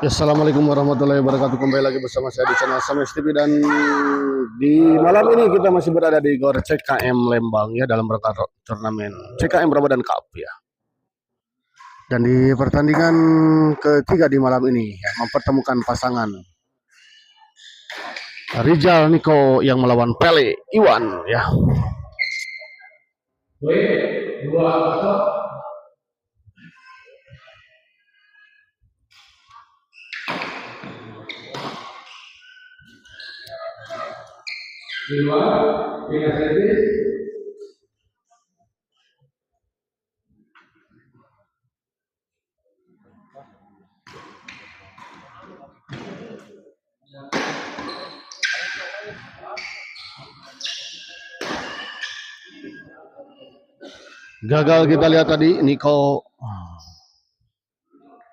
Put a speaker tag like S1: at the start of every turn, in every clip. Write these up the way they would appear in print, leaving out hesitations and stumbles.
S1: Assalamualaikum warahmatullahi wabarakatuh. Kembali lagi bersama saya di channel Sames TV, dan di malam ini kita masih berada di GOR CKM Lembang ya, dalam rangka turnamen CKM Ramadan Cup ya. Dan di pertandingan ketiga di malam ini ya, mempertemukan pasangan Rizal Niko yang melawan Pele Iwan ya. Gagal kita lihat tadi, Niko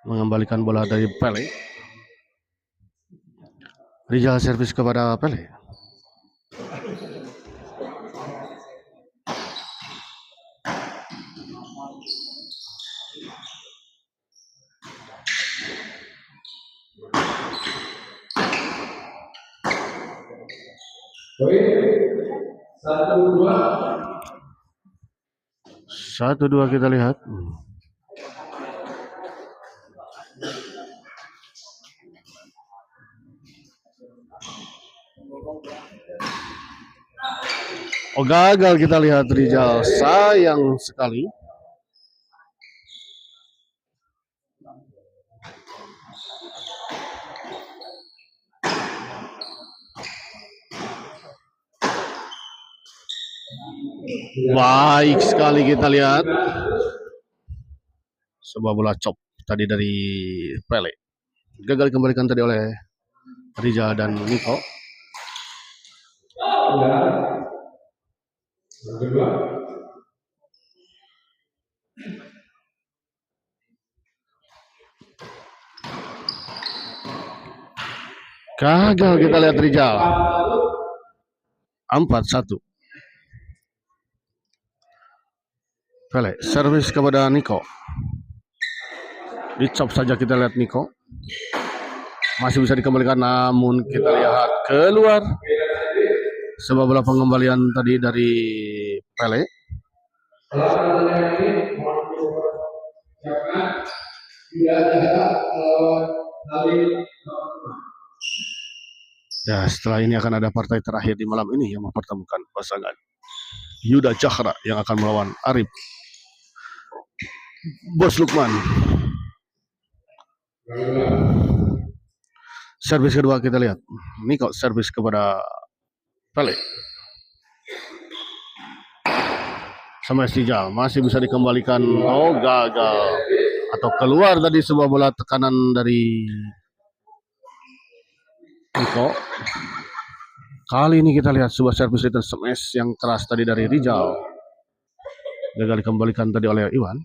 S1: mengembalikan bola dari Pele. Rizal servis kepada Pele. Satu dua kita lihat. Oh, gagal kita lihat Rizal, sayang sekali. Baik sekali kita lihat. Sebuah bola chop tadi dari Pele. Gagal dikembalikan tadi oleh Rizal dan Niko. Gagal kita lihat Rizal. 4-1. Pele servis kepada Niko. Dicop saja kita lihat Niko. Masih bisa dikembalikan, namun kita lihat keluar. Sebuah bola pengembalian tadi dari Pele. Ya, setelah ini akan ada partai terakhir di malam ini yang mempertemukan pasangan Yuda Cahra yang akan melawan Arif Bos Lukman. Servis kedua kita lihat. Niko servis kepada Pele. Sama Rizal masih bisa dikembalikan. Oh, gagal. Atau keluar tadi sebuah bola tekanan dari Niko. Kali ini kita lihat sebuah servis return smash yang keras tadi dari Rizal. Gagal dikembalikan tadi oleh Iwan.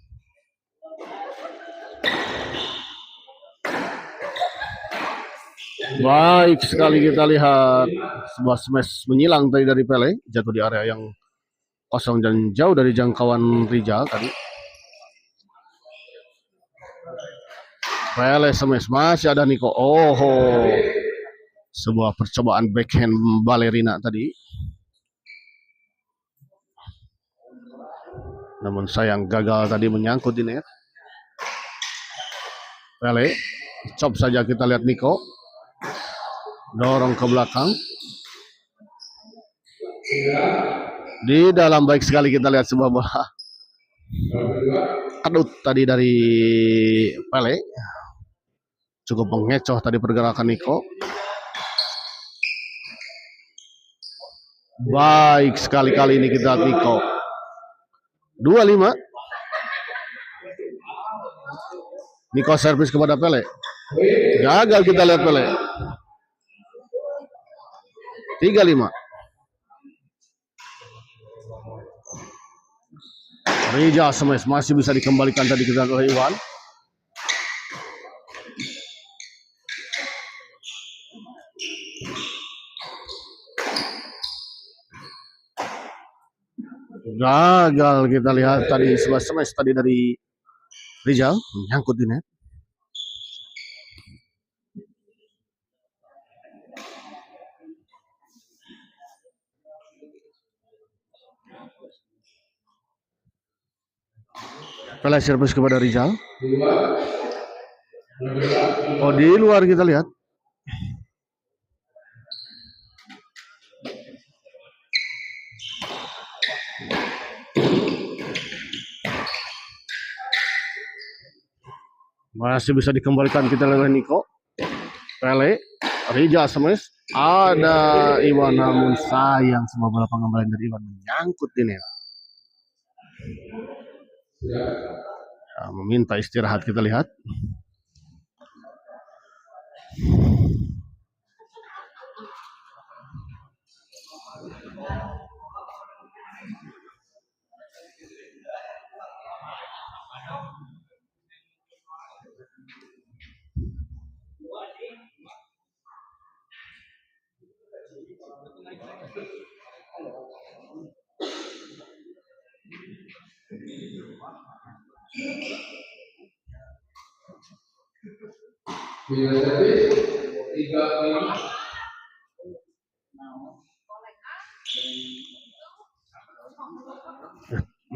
S1: Baik sekali kita lihat sebuah smash menyilang tadi dari Pele, jatuh di area yang kosong dan jauh dari jangkauan Rizal tadi. Pele smash, masih ada Niko. Oh, sebuah percobaan backhand balerina tadi. Namun sayang gagal tadi, menyangkut di net. Pele chop saja kita lihat Niko. Dorong ke belakang. Di dalam, baik sekali kita lihat sebuah bola kedut tadi dari Pele. Cukup mengecoh tadi pergerakan Niko. Baik sekali kali ini kita Niko. 25. Niko servis kepada Pele. Gagal kita lihat Pele. 35. Rijal smash masih bisa dikembalikan tadi kita oleh Iwan. Gagal kita lihat tadi sebuah smash tadi dari Rijal menyangkut di net. Pele servis kepada Rijal. Oh, di luar kita lihat. Masih bisa dikembalikan kita oleh Niko. Pele, Rijal smash. Ada Iwan, namun sayang semua bola pengembalian dari Iwan menyangkut di net. Ya, meminta istirahat kita lihat.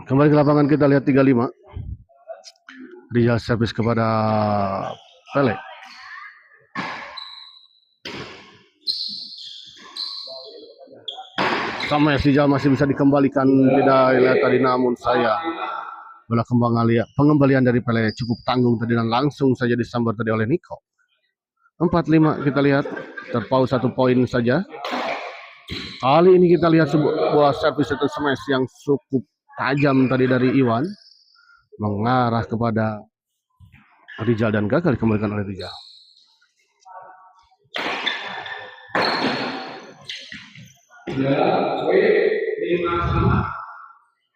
S1: Kembali ke lapangan kita lihat 35. Rijal servis kepada Pele. Sama Rijal masih bisa dikembalikan tidak lihat tadi, namun saya bola pengembalian dari Pele cukup tanggung tadi dan langsung saja disambar tadi oleh Niko. 4-5 kita lihat, terpaut 1 poin saja. Kali ini kita lihat sebuah servis atau smash yang cukup tajam tadi dari Iwan mengarah kepada Rijal dan gagal dikembalikan oleh Rijal.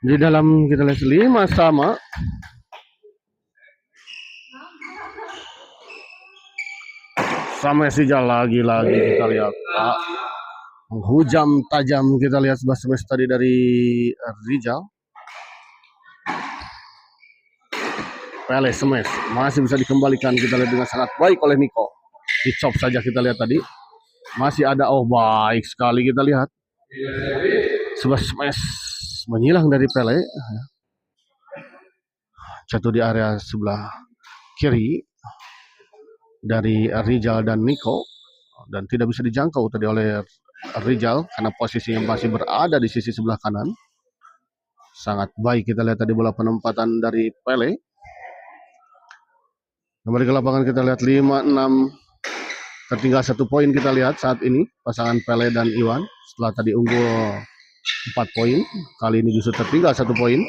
S1: Di dalam kita lihat 5 sama. Sama Rijal lagi-lagi kita lihat menghujam tajam kita lihat sebuah smash tadi dari Rijal. Pele smash masih bisa dikembalikan kita lihat dengan sangat baik oleh Niko. Dicop saja kita lihat tadi. Masih ada, oh baik sekali kita lihat. Sebuah smash menyilang dari Pele. Jatuh di area sebelah kiri dari Rijal dan Niko. Dan tidak bisa dijangkau tadi oleh Rijal karena posisinya masih berada di sisi sebelah kanan. Sangat baik kita lihat tadi bola penempatan dari Pele. Kembali ke lapangan kita lihat 5-6. Tertinggal 1 poin kita lihat saat ini pasangan Pele dan Iwan. Setelah tadi unggul 4 poin, kali ini justru tertinggal 1 poin.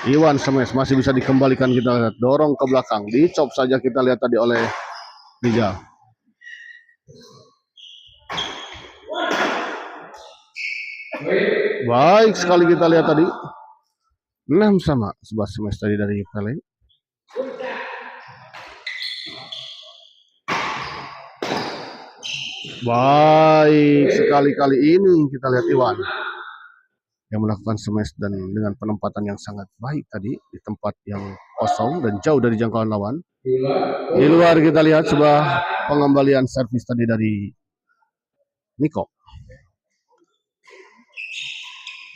S1: Iwan smash masih bisa dikembalikan kita lihat, dorong ke belakang, dicop saja kita lihat tadi oleh Rijal. Baik sekali kita lihat tadi 6 sama sebuah smash tadi dari Pele. Baik sekali kali ini kita lihat Iwan yang melakukan smash dan dengan penempatan yang sangat baik tadi di tempat yang kosong dan jauh dari jangkauan lawan. Di luar kita lihat sebuah pengembalian servis tadi dari Niko.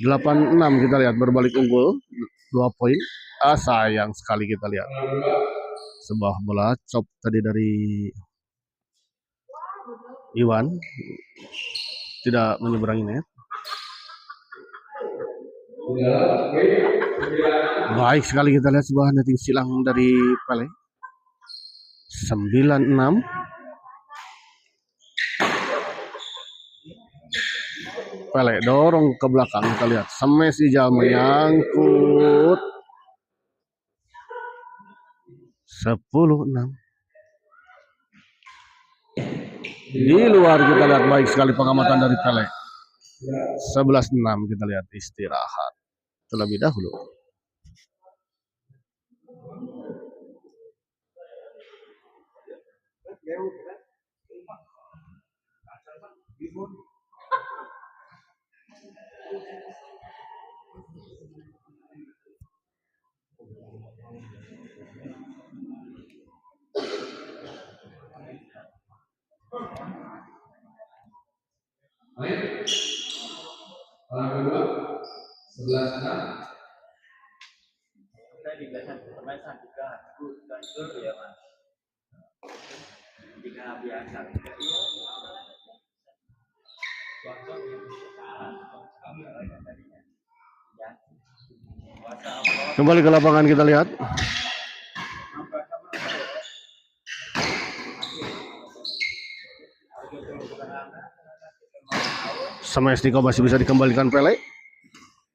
S1: 8-6 kita lihat berbalik unggul 2 poin. Sayang sekali kita lihat sebuah bola chop tadi dari Iwan tidak menyeberangi net. Baik sekali kita lihat sebuah netting silang dari Pele. 9-6. Pele dorong ke belakang kita lihat. Smash Rijal menyangkut. 10-6. Di luar kita lihat baik sekali pengamatan dari Pele. 11-6 kita lihat istirahat terlebih dahulu.
S2: Orang kedua 11-6. Kita di belasan pertama tiga itu ya mas. Tiga biasa.
S1: Kembali ke lapangan kita lihat. Smash Niko masih bisa dikembalikan Pele.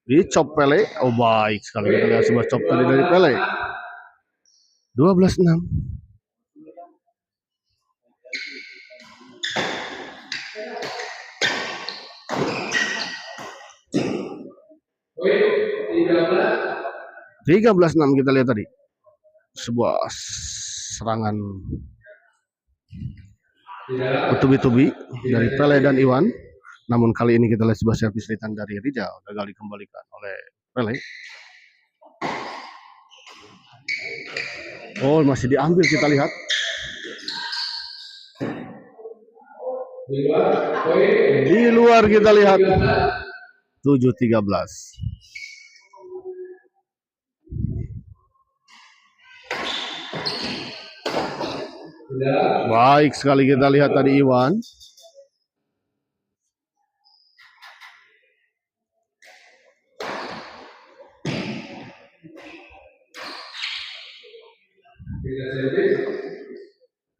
S1: Dicop Pele. Oh baik sekali. Kita lihat sebuah cop tadi dari Pele. 12-6. Tiga belas 6 kita lihat tadi. Sebuah serangan bertubi-tubi dari Pele dan Iwan. Namun kali ini kita lihat sebuah servis return dari Rijal, gagal dikembalikan oleh Pele. Oh, masih diambil kita lihat. Di luar kita lihat 7-13. Baik sekali kita lihat tadi Iwan.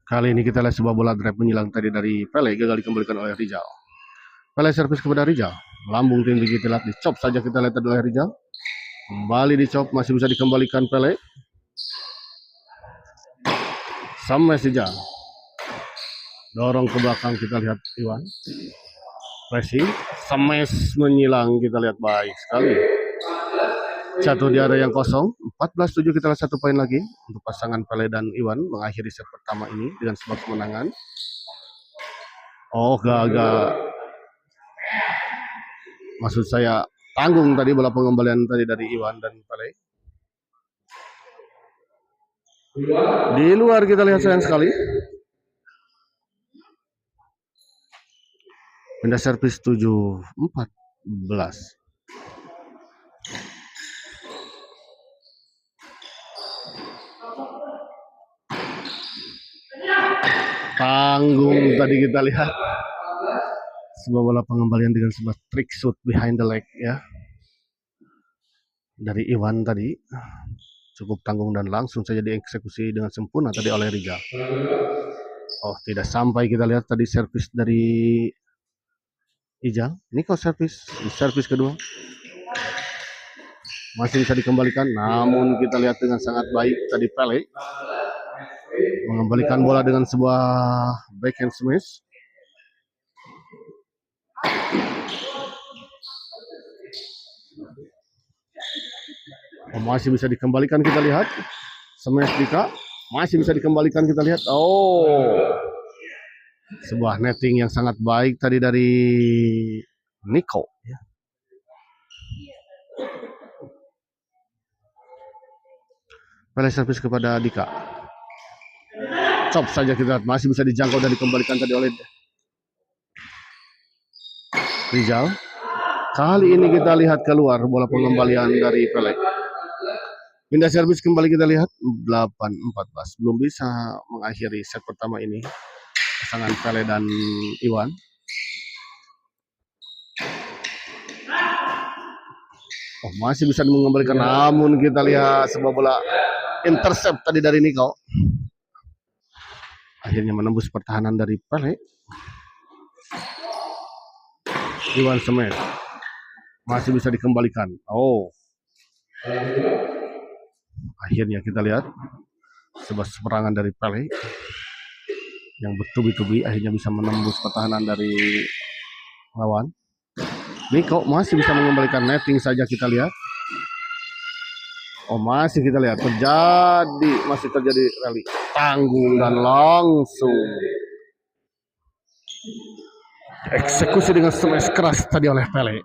S1: Kali ini kita lihat sebuah bola drive menyilang tadi dari Pele, gagal dikembalikan oleh Rijal. Pele servis kepada Rijal, lambung tinggi kita lihat, dicop saja kita lihat tadi oleh Rijal. Kembali dicop, masih bisa dikembalikan Pele. Smash Rijal. Dorong ke belakang kita lihat Iwan. Pressing, smash menyilang kita lihat baik sekali. Jatuh di area yang kosong. 14-7 kita lihat satu poin lagi untuk pasangan Pele dan Iwan mengakhiri set pertama ini dengan sebuah kemenangan. Oh gagal. Maksud saya tanggung tadi bola pengembalian tadi dari Iwan dan Pele. Di luar kita lihat sayang sekali. Pindah servis 7-14. Tanggung tadi kita lihat sebuah bola pengembalian dengan sebuah trick shoot behind the leg ya dari Iwan tadi, cukup tanggung dan langsung saja dieksekusi dengan sempurna tadi oleh Rijal. Oh tidak sampai kita lihat tadi servis dari Ijal. Ini kok servis kedua masih bisa dikembalikan, namun kita lihat dengan sangat baik tadi Pele mengembalikan bola dengan sebuah backhand smash. Oh, masih bisa dikembalikan kita lihat. Smash Dika masih bisa dikembalikan kita lihat. Oh, sebuah netting yang sangat baik tadi dari Niko. Pele servis kepada Dika. Chop saja kita lihat, masih bisa dijangkau dan dikembalikan tadi oleh Rijal. Kali ini kita lihat keluar bola pengembalian dari Pele. Pindah servis kembali kita lihat 8-14. Belum bisa mengakhiri set pertama ini pasangan Pele dan Iwan. Oh, masih bisa mengembalikan, namun kita lihat sebuah bola intercept tadi dari Niko. Akhirnya menembus pertahanan dari Pele. Iwan smash. Masih bisa dikembalikan. Oh. Akhirnya kita lihat sebuah serangan dari Pele yang bertubi-tubi akhirnya bisa menembus pertahanan dari lawan. Niko masih bisa mengembalikan netting saja kita lihat. Oh, masih kita lihat masih terjadi rally tanggung dan langsung eksekusi dengan smash keras tadi oleh Pele.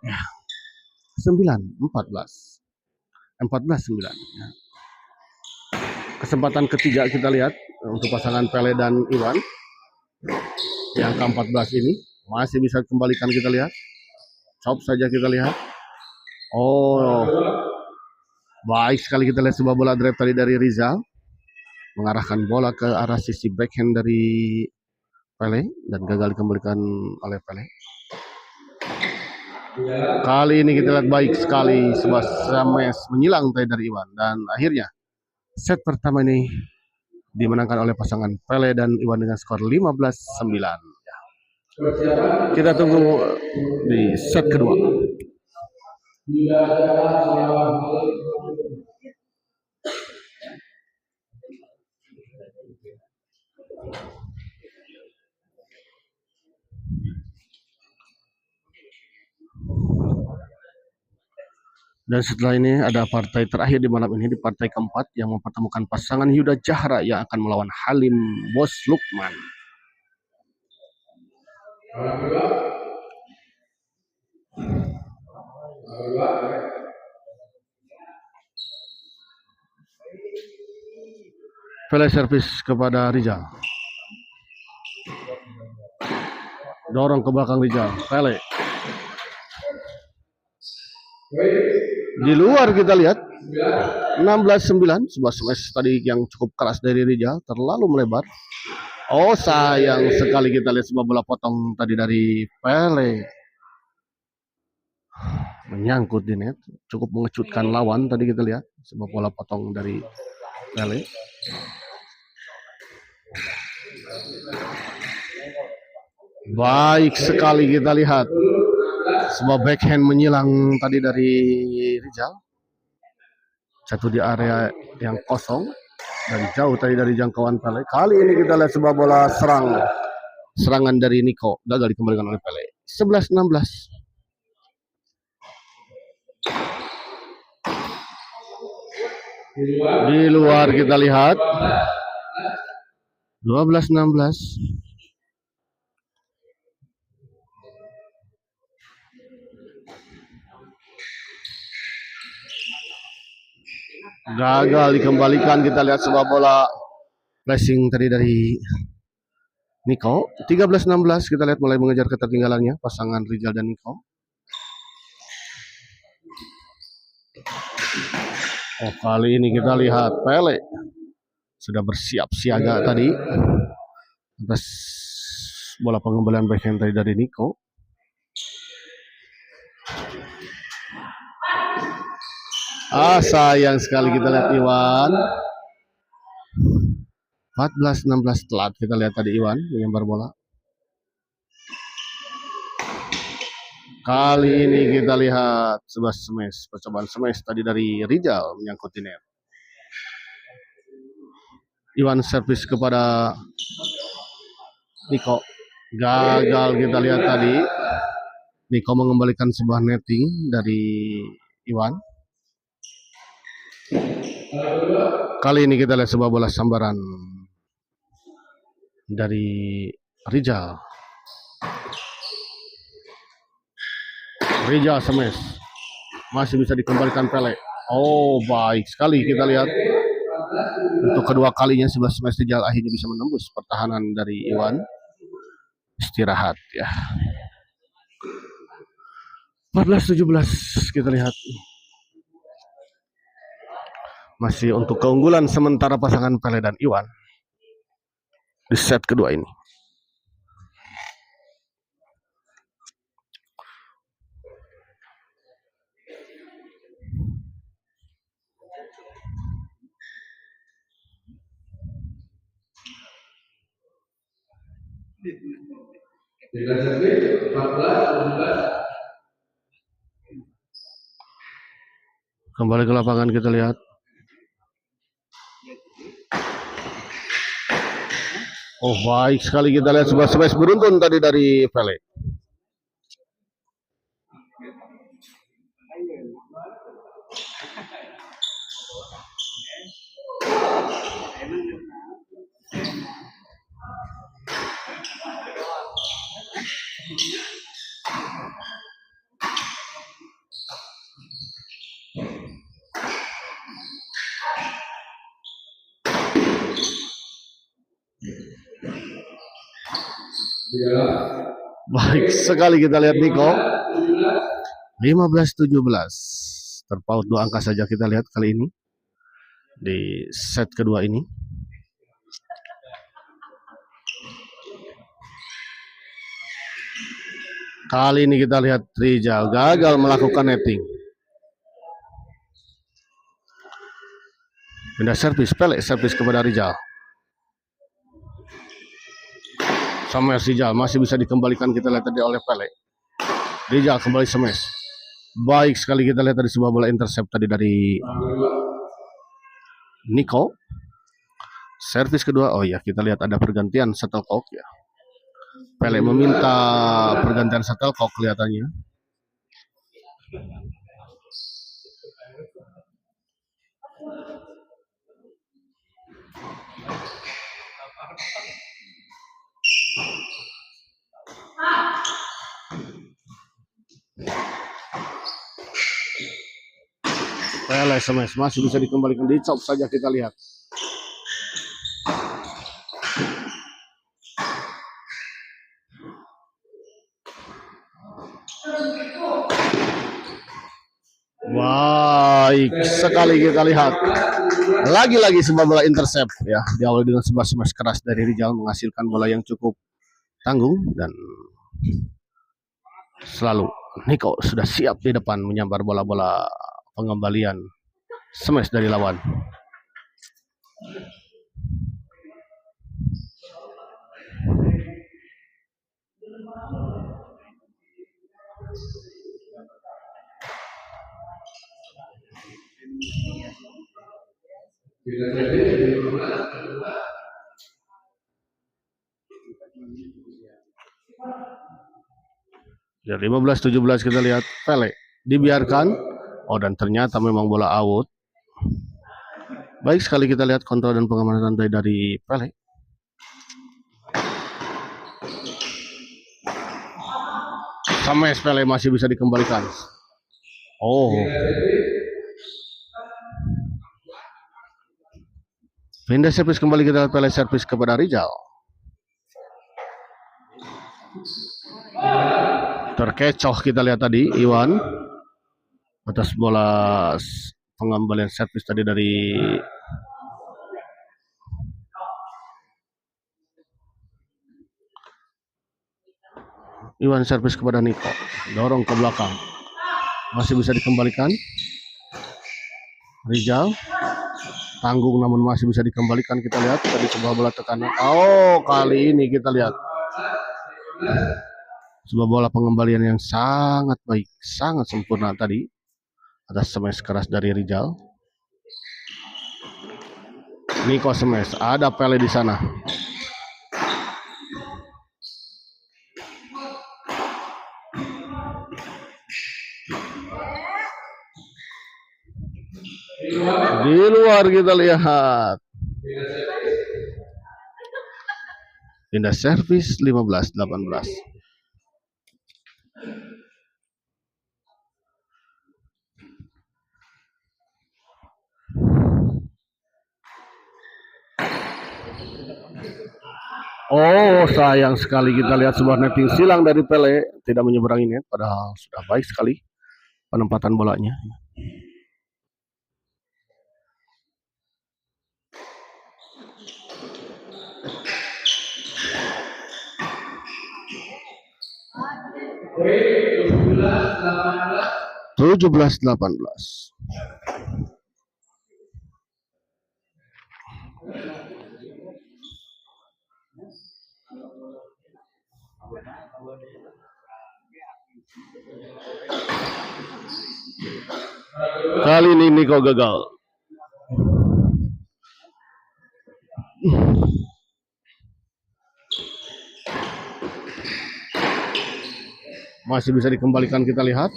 S1: 9-14 9. Kesempatan ketiga kita lihat untuk pasangan Pele dan Iwan. Yang ke-14 ini masih bisa kembalikan, kita lihat. Chop saja kita lihat. Oh, baik sekali kita lihat sebuah bola drive tadi dari Rizal. Mengarahkan bola ke arah sisi backhand dari Pele dan gagal dikembalikan oleh Pele. Kali ini kita lihat baik sekali sebuah smash menyilang tadi dari Iwan. Dan akhirnya set pertama ini dimenangkan oleh pasangan Pele dan Iwan dengan skor 15-9. Kita tunggu di set kedua. Dan setelah ini ada partai terakhir di malam ini, di partai keempat yang mempertemukan pasangan Yuda Jahra yang akan melawan Halim Bos Lukman. Pele servis kepada Rizal. Dorong ke belakang Rizal. Pele. Di luar kita lihat 16-9, sebuah smash tadi yang cukup keras dari Rizal, terlalu melebar. Oh, sayang sekali kita lihat sebuah bola potong tadi dari Pele. Menyangkut di net, cukup mengejutkan lawan tadi kita lihat, sebuah bola potong dari Pele. Baik sekali kita lihat sebuah backhand menyilang tadi dari Rizal. Jatuh di area yang kosong dan jauh tadi dari jangkauan Pele. Kali ini kita lihat sebuah bola serangan dari Niko, gagal dikembalikan oleh Pele. 11-16. Di luar kita lihat 12-16. Gagal dikembalikan, kita lihat sebuah bola flashing tadi dari Niko. 13-16, kita lihat mulai mengejar ketertinggalannya pasangan Rizal dan Niko. Oh, kali ini kita lihat Pele sudah bersiap siaga tadi atas bola pengembalian backhand tadi dari Niko. Sayang sekali kita lihat Iwan. 14-16 telat kita lihat tadi Iwan menyambar bola. Kali ini kita lihat sebuah smash, percobaan smash tadi dari Rizal menyangkut di net. Iwan servis kepada Niko. Gagal kita lihat tadi. Niko mengembalikan sebuah netting dari Iwan. Kali ini kita lihat sebuah bola sambaran dari Rizal. Rizal smash. Masih bisa dikembalikan Pele. Oh, baik sekali kita lihat. Untuk kedua kalinya sebuah smash Rizal akhirnya bisa menembus pertahanan dari Iwan. Istirahat ya. 14-17 kita lihat. Masih untuk keunggulan sementara pasangan Pele dan Iwan di set kedua ini. Kembali ke lapangan kita lihat. Oh, baik sekali kita lihat sebuah smash beruntun tadi dari Pele. Baik sekali kita lihat Niko. 15-17. Terpaut 2 angka saja kita lihat kali ini. Di set kedua ini. Kali ini kita lihat Rizal gagal melakukan netting. Pindah servis, Pele servis kepada Rizal. Smash Rizal masih bisa dikembalikan kita lihat tadi oleh Pele. Rizal kembali smash. Baik sekali kita lihat dari sebuah bola intercept tadi dari Niko. Servis kedua, oh ya kita lihat ada pergantian shuttlecock ya. Pele meminta pergantian shuttlecock kelihatannya. Pele smash masih bisa dikembalikan, di chop saja kita lihat. Baik sekali kita lihat. Lagi-lagi sebuah bola intercept ya. Diawali dengan sebuah smash keras dari Rizal menghasilkan bola yang cukup tanggung dan selalu Niko sudah siap di depan menyambar bola-bola pengembalian smash dari lawan. Ya 15-17 kita lihat Pele dibiarkan. Oh dan ternyata memang bola out. Baik sekali kita lihat kontrol dan pengamanan rantai dari Pele. Sama Pele masih bisa dikembalikan. Oh. Pindah servis kembali kita lihat Pele servis kepada Rizal. Terkecoh kita lihat tadi Iwan atas bola pengembalian servis tadi dari Iwan, servis kepada Niko, dorong ke belakang, masih bisa dikembalikan. Rizal tanggung namun masih bisa dikembalikan. Kita lihat tadi sebuah bola tekanan. Oh kali ini kita lihat sebuah bola pengembalian yang sangat baik, sangat sempurna tadi atas smash keras dari Rizal. Niko smash, ada Pele di sana. Di luar kita lihat. Pindah servis 15-18. Oh sayang sekali kita lihat sebuah netting silang dari Pele, tidak menyeberangi net, padahal sudah baik sekali penempatan bolanya. Tujuh belas 18. Kali ini Niko gagal. Masih bisa dikembalikan, kita lihat.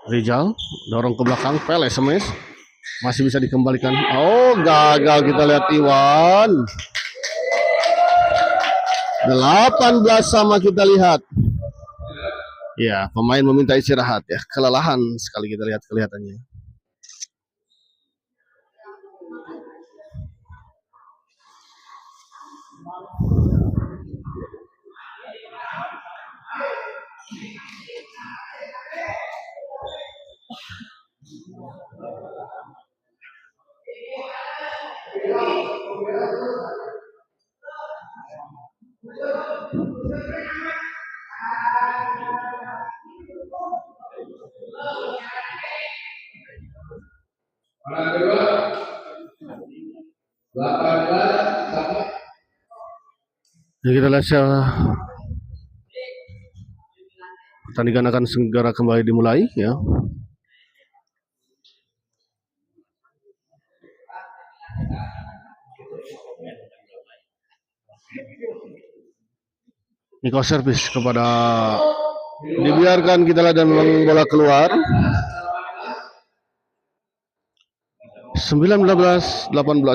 S1: Rizal dorong ke belakang, Pele smash. Masih bisa dikembalikan. Oh gagal, kita lihat Iwan. 18 sama kita lihat. Ya, pemain meminta istirahat ya. Kelelahan sekali kita lihat kelihatannya. Jadi kita lihat pertandingan akan segera kembali dimulai ya. Niko servis kepada dibiarkan kita lihat dan bola keluar. 19-18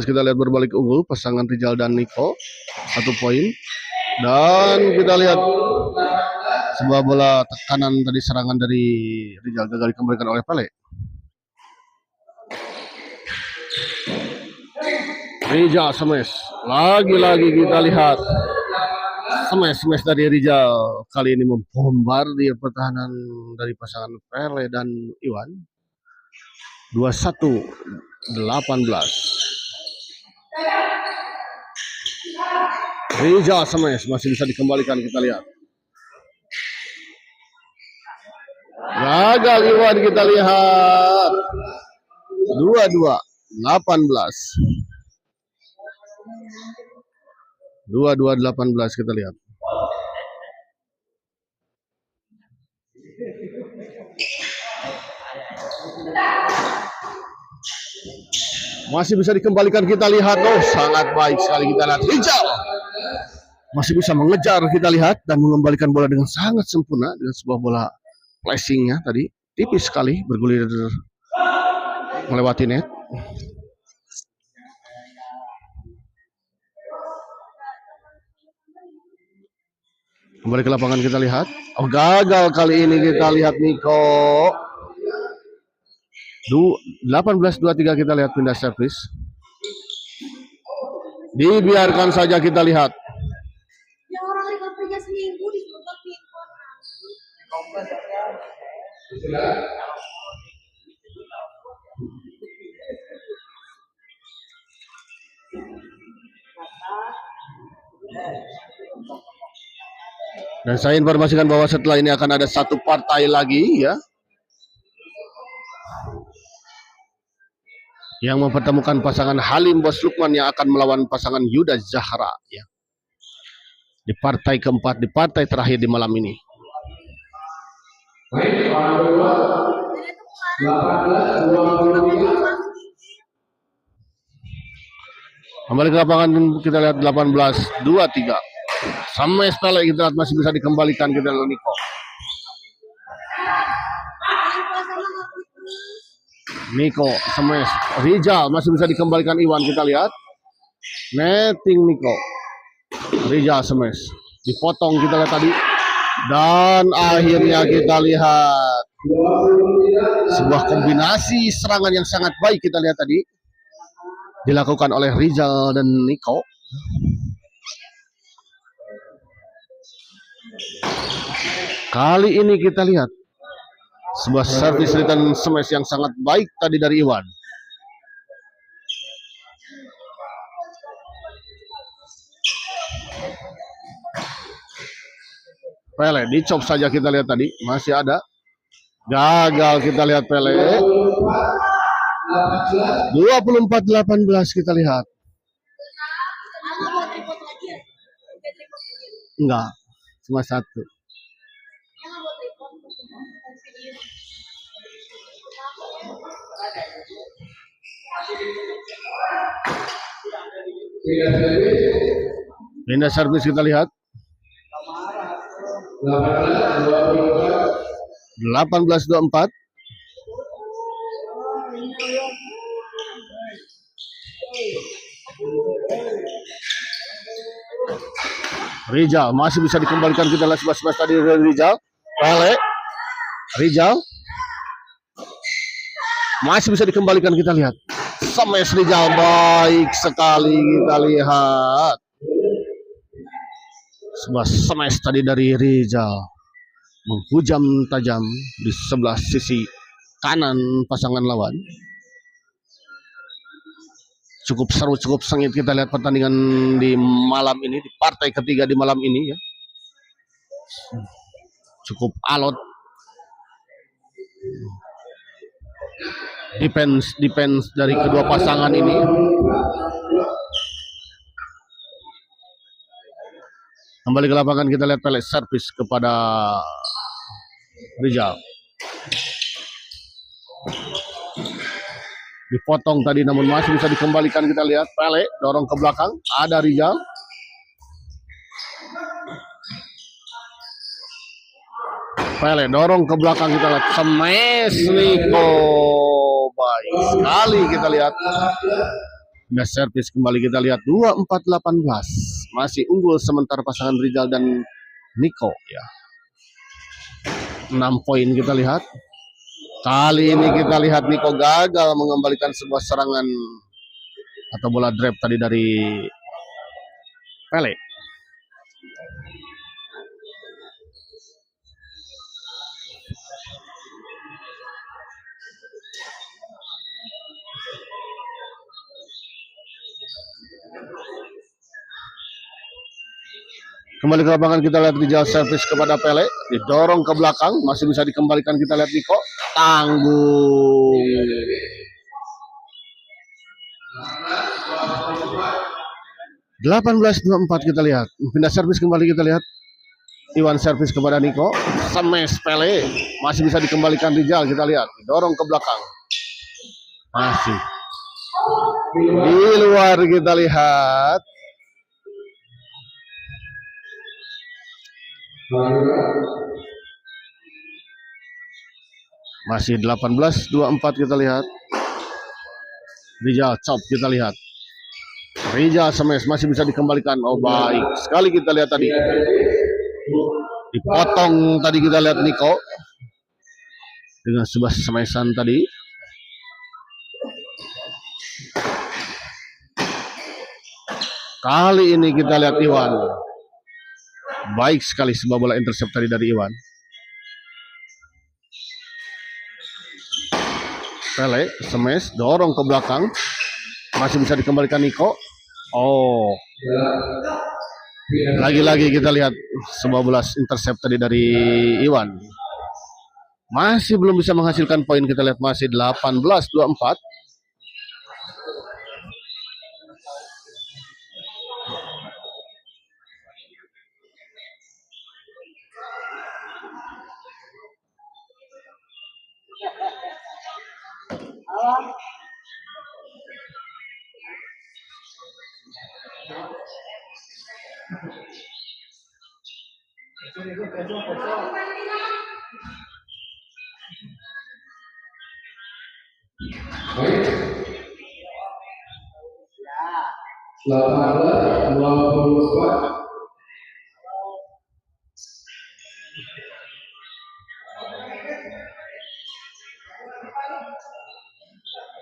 S1: kita lihat berbalik unggul pasangan Rizal dan Niko 1 poin. Dan kita lihat sebuah bola tekanan tadi serangan dari Rizal gagal dikembalikan oleh Pele. Rizal smash. Lagi-lagi kita lihat smash dari Rizal. Kali ini membombardir pertahanan dari pasangan Pele dan Iwan. 21-18. Rizal smash masih bisa dikembalikan, kita lihat. Gagal Iwan, kita lihat. 22-18. 22-18 kita lihat. Masih bisa dikembalikan, kita lihat. Oh, sangat baik sekali kita lihat. Rizal masih bisa mengejar, kita lihat, dan mengembalikan bola dengan sangat sempurna dengan sebuah bola flashingnya tadi tipis sekali bergulir melewati net. Kembali ke lapangan kita lihat. Oh, gagal kali ini kita lihat Niko. 18-23 kita lihat pindah servis. Dibiarkan saja kita lihat. Dan saya informasikan bahwa setelah ini akan ada satu partai lagi ya, yang mempertemukan pasangan Halim Bos Lukman yang akan melawan pasangan Yuda Zahra ya. Di partai keempat, di partai terakhir di malam ini. Kembali ke lapangan kita lihat 18-23. Sama Pele kita lihat masih bisa dikembalikan kita lihat Niko. Niko smash. Rizal masih bisa dikembalikan Iwan, kita lihat. Netting Niko. Rizal smash. Dipotong kita lihat tadi. Dan akhirnya kita lihat sebuah kombinasi serangan yang sangat baik kita lihat tadi dilakukan oleh Rizal dan Niko. Kali ini kita lihat sebuah servis return smash yang sangat baik tadi dari Iwan. Pele dicop saja kita lihat tadi, masih ada. Gagal kita lihat Pele. 24-18 kita lihat. Enggak, cuma satu. Pindah servis kita lihat. 18-24. Rizal masih bisa dikembalikan, kita lihat sebelas tadi dari Rizal. Pele. Rizal masih bisa dikembalikan, kita lihat. Smash Rizal baik sekali kita lihat. Sebuah smash tadi dari Rizal menghujam tajam di sebelah sisi kanan pasangan lawan. Cukup seru, cukup sengit kita lihat pertandingan di malam ini, di partai ketiga di malam ini ya. Cukup alot. defense dari kedua pasangan ini. Kembali ke lapangan kita lihat Pele servis kepada Rizal. Dipotong tadi namun masih bisa dikembalikan, kita lihat Pele dorong ke belakang, ada Rizal. Pele dorong ke belakang, kita lihat smash Niko, baik sekali kita lihat. Udah servis kembali, kita lihat 24-18, masih unggul sementara pasangan Rizal dan Niko ya. 6 poin kita lihat. Kali ini kita lihat Niko gagal mengembalikan sebuah serangan atau bola drive tadi dari Pele. Kembali ke lapangan kita lihat Rizal servis kepada Pele, didorong ke belakang, masih bisa dikembalikan, kita lihat Niko tanggung. 18-24 kita lihat. Pindah servis kembali, kita lihat Iwan servis kepada Niko, smash Pele, masih bisa dikembalikan Rizal, kita lihat didorong ke belakang. Masih di luar kita lihat. Masih 18-24 kita lihat. Rizal chop, kita lihat Rizal smash, masih bisa dikembalikan. Oh baik sekali kita lihat tadi. Dipotong tadi, kita lihat Niko dengan sebuah smashan tadi. Kali ini kita lihat Iwan. Baik sekali sebuah bola intercept tadi dari Iwan. Pele smash, dorong ke belakang, masih bisa dikembalikan Niko. Oh, lagi-lagi kita lihat sebuah bola intercept tadi dari Iwan. Masih belum bisa menghasilkan poin, kita lihat masih 18-24.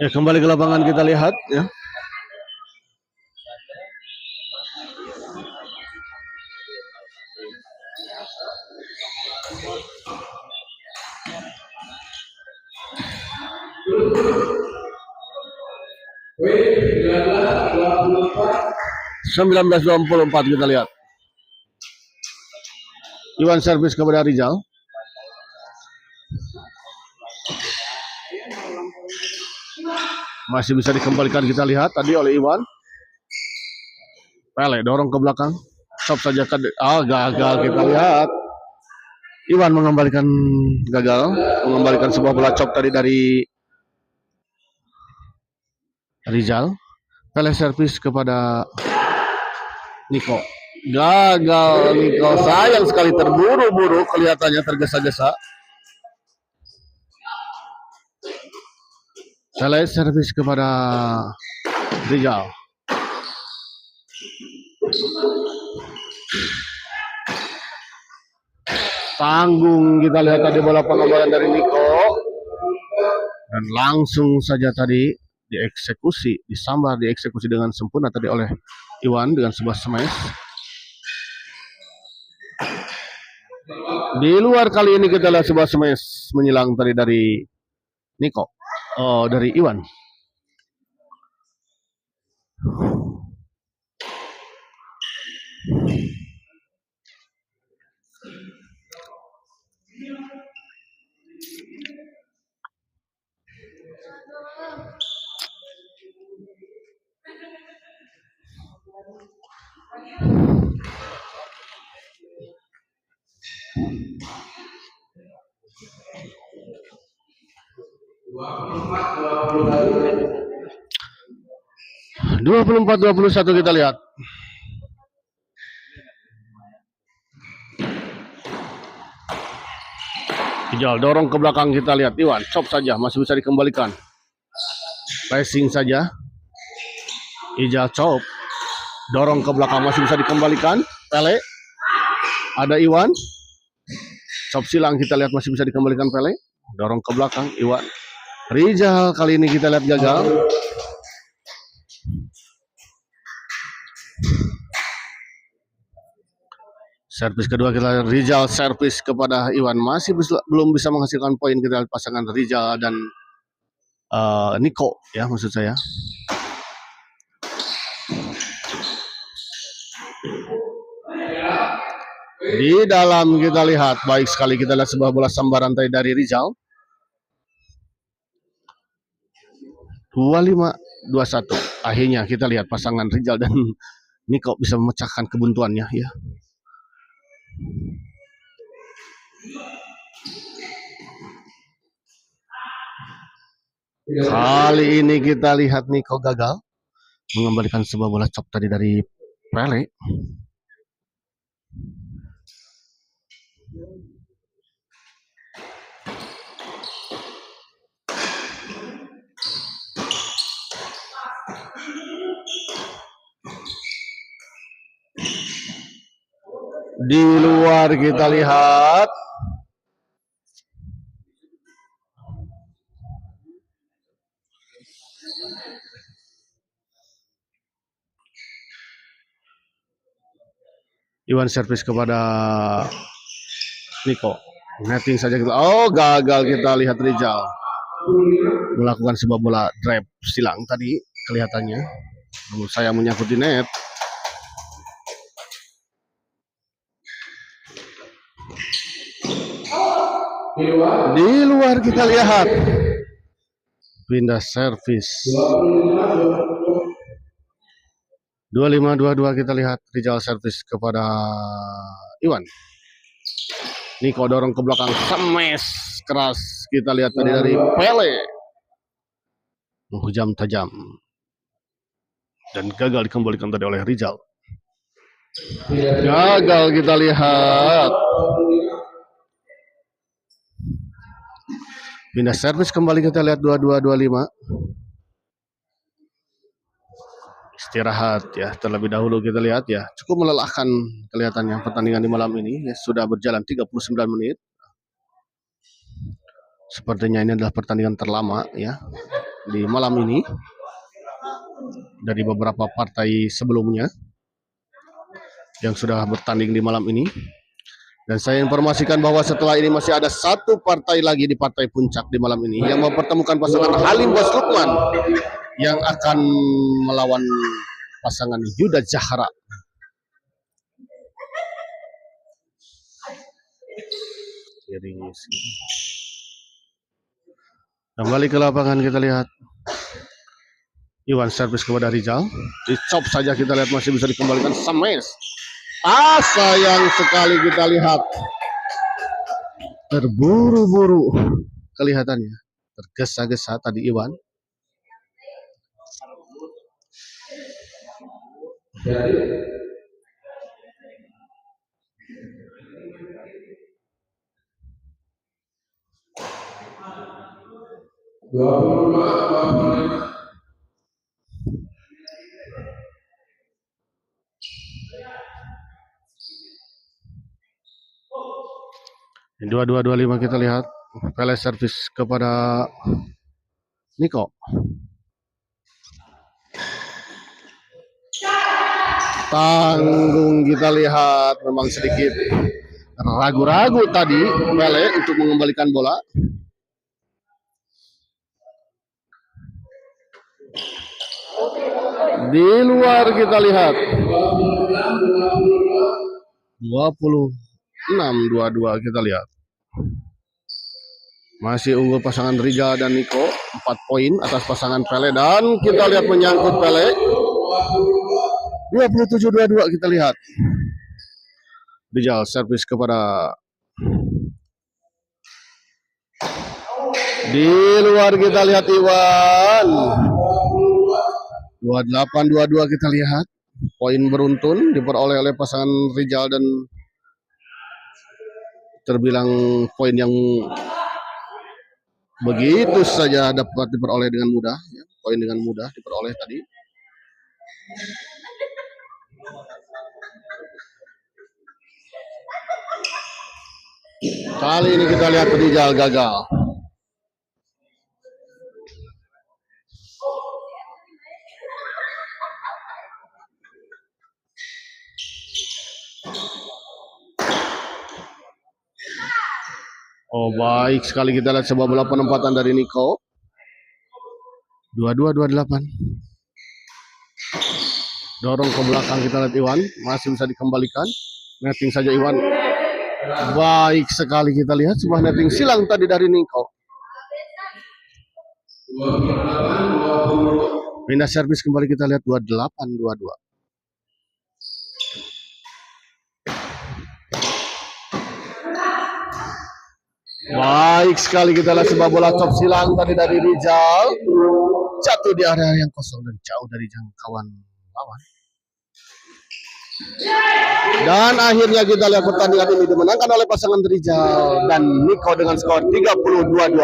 S1: Ya, kembali ke lapangan kita lihat ya. Sembilan 19-24 kita lihat. Iwan servis kepada Rizal. Masih bisa dikembalikan, kita lihat tadi oleh Iwan. Pele dorong ke belakang, chop saja ke gagal, kita lihat Iwan gagal mengembalikan sebuah bola chop tadi dari Rizal. Pele servis kepada Niko, gagal Niko, sayang sekali, terburu-buru kelihatannya, tergesa-gesa. Pele servis kepada Rizal. Tanggung, kita lihat tadi bola pengembangan dari Niko dan langsung saja tadi dieksekusi dengan sempurna tadi oleh Iwan dengan sebuah smash. Di luar kali ini kita lihat sebuah smash menyilang tadi dari Niko, dari Iwan. Dua puluh empat 21 kita lihat. Ijal dorong ke belakang kita lihat. Iwan chop saja masih bisa dikembalikan. Pressing saja. Ijal chop. Dorong ke belakang masih bisa dikembalikan. Pele. Ada Iwan. Chop silang kita lihat masih bisa dikembalikan Pele. Dorong ke belakang Iwan. Rijal kali ini kita lihat gagal. Servis kedua kita lihat Rijal servis kepada Iwan masih belum bisa menghasilkan poin. Kita lihat pasangan Rijal dan Niko ya maksud saya. Di dalam kita lihat baik sekali kita lihat sebuah bola sambaran tadi dari Rijal. 25-21. Akhirnya kita lihat pasangan Rijal dan Niko bisa memecahkan kebuntuannya ya. Kali ini kita lihat Niko gagal mengembalikan sebuah bola chop tadi dari Pele. Di luar kita lihat Iwan servis kepada Niko. Netting saja kita. Oh, gagal kita lihat Rijal melakukan sebuah bola drive silang tadi kelihatannya. Namun saya menyangkut di net. Di luar kita lihat pindah servis 25-22 kita lihat Rijal servis kepada Iwan. Niko dorong ke belakang smash keras kita lihat tadi dari Pele. Menghujam tajam dan gagal dikembalikan tadi oleh Rijal. Gagal kita lihat. Pindah servis kembali kita lihat 22-25. Istirahat ya terlebih dahulu kita lihat ya. Cukup melelahkan kelihatannya pertandingan di malam ini ya, sudah berjalan 39 menit. Sepertinya ini adalah pertandingan terlama ya di malam ini dari beberapa partai sebelumnya yang sudah bertanding di malam ini. Dan saya informasikan bahwa setelah ini masih ada satu partai lagi di partai puncak di malam ini yang mempertemukan pasangan Halim Bos Lukman yang akan melawan pasangan Yuda Zahra. Kembali ke lapangan kita lihat Iwan servis kepada Rijal. Dicop saja kita lihat masih bisa dikembalikan smash. Sayang sekali kita lihat terburu-buru kelihatannya, tergesa-gesa tadi Iwan. Dua 25 kita lihat Pele servis kepada Niko. Tanggung kita lihat memang sedikit ragu-ragu tadi Pele untuk mengembalikan bola. Di luar kita lihat 26-22 kita lihat. Masih unggul pasangan Rijal dan Niko. 4 poin atas pasangan Pele, dan kita lihat menyangkut Pele. 27-22 kita lihat. Rijal servis kepada di luar, kita lihat Iwan. 28-22 kita lihat. Poin beruntun diperoleh oleh pasangan Rijal dan terbilang poin yang begitu saja dapat diperoleh dengan mudah, ya. Poin dengan mudah diperoleh tadi. Kali ini kita lihat Rijal gagal. Oh, baik sekali, kita lihat sebuah bola penempatan dari Niko. 22-28. Dorong ke belakang, kita lihat Iwan, masih bisa dikembalikan. Netting saja Iwan. Baik sekali, kita lihat sebuah netting silang tadi dari Niko. Pindah servis kembali, kita lihat 28-22. Baik sekali, kita lihat sebuah bola top silang tadi dari Rijal. Jatuh di area yang kosong dan jauh dari jangkauan lawan. Dan akhirnya kita lihat pertandingan ini dimenangkan oleh pasangan Rijal dan Niko dengan skor 30-22.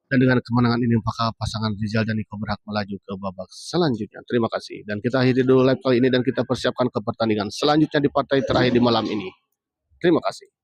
S1: Dan dengan kemenangan ini maka pasangan Rijal dan Niko berhak melaju ke babak selanjutnya. Terima kasih. Dan kita akhiri dulu live kali ini dan kita persiapkan ke pertandingan selanjutnya di partai terakhir di malam ini. Terima kasih.